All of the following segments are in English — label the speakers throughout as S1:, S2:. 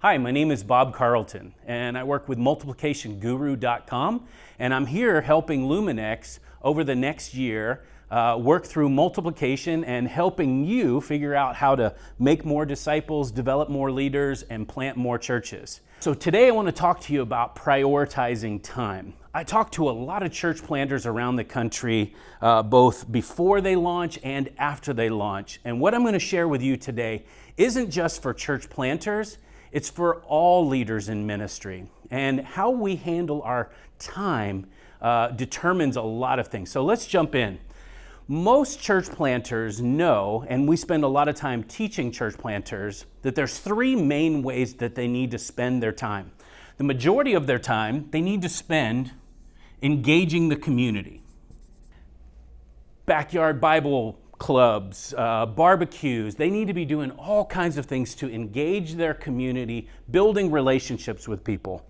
S1: Hi, my name is Bob Carlton, and I work with multiplicationguru.com, and I'm here helping Luminex over the next year work through multiplication and helping you figure out how to make more disciples, develop more leaders, and plant more churches. So today I want to talk to you about prioritizing time. I talk to a lot of church planters around the country, both before they launch and after they launch. And what I'm going to share with you today isn't just for church planters, it's for all leaders in ministry. And how we handle our time determines a lot of things. So let's jump in. Most church planters know, and we spend a lot of time teaching church planters, that there's three main ways that they need to spend their time. The majority of their time, they need to spend engaging the community. Backyard Bible clubs, barbecues, they need to be doing all kinds of things to engage their community, building relationships with people.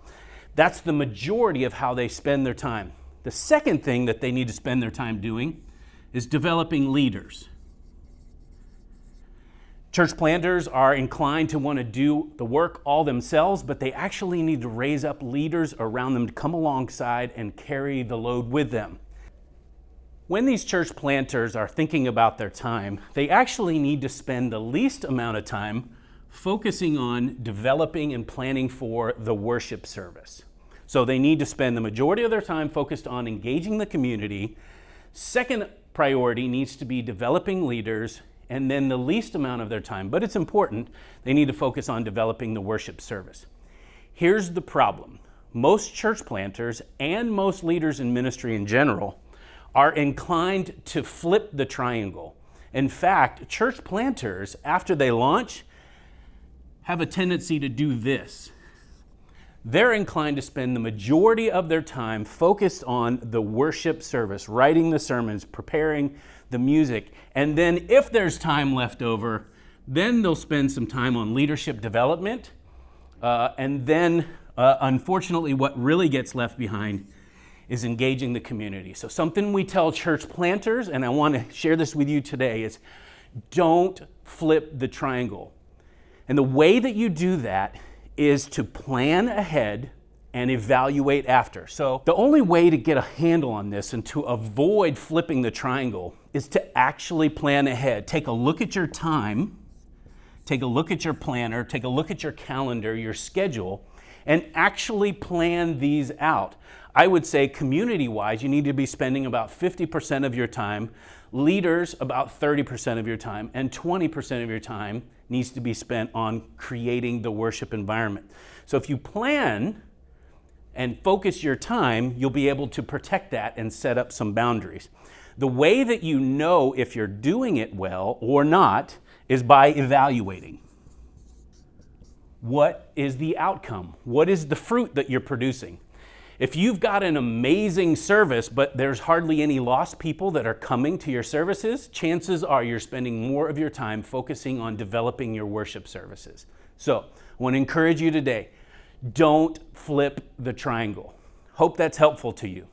S1: That's the majority of how they spend their time. The second thing that they need to spend their time doing is developing leaders. Church planters are inclined to want to do the work all themselves, but they actually need to raise up leaders around them to come alongside and carry the load with them. When these church planters are thinking about their time, they actually need to spend the least amount of time focusing on developing and planning for the worship service. So they need to spend the majority of their time focused on engaging the community. Second priority needs to be developing leaders, and then the least amount of their time, but it's important, they need to focus on developing the worship service. Here's the problem. Most church planters and most leaders in ministry in general are inclined to flip the triangle. In fact, church planters, after they launch, have a tendency to do this. They're inclined to spend the majority of their time focused on the worship service, writing the sermons, preparing the music, and then if there's time left over, then they'll spend some time on leadership development, and then unfortunately what really gets left behind is engaging the community. So something we tell church planters, and I want to share this with you today, is don't flip the triangle. And the way that you do that is to plan ahead and evaluate after. So the only way to get a handle on this and to avoid flipping the triangle is to actually plan ahead. Take a look at your time, take a look at your planner, take a look at your calendar, your schedule, and actually plan these out. I would say community-wise, you need to be spending about 50% of your time, leaders about 30% of your time, and 20% of your time needs to be spent on creating the worship environment. So if you plan and focus your time, you'll be able to protect that and set up some boundaries. The way that you know if you're doing it well or not is by evaluating. What is the outcome? What is the fruit that you're producing? If you've got an amazing service, but there's hardly any lost people that are coming to your services, chances are you're spending more of your time focusing on developing your worship services. So I want to encourage you today, don't flip the triangle. Hope that's helpful to you.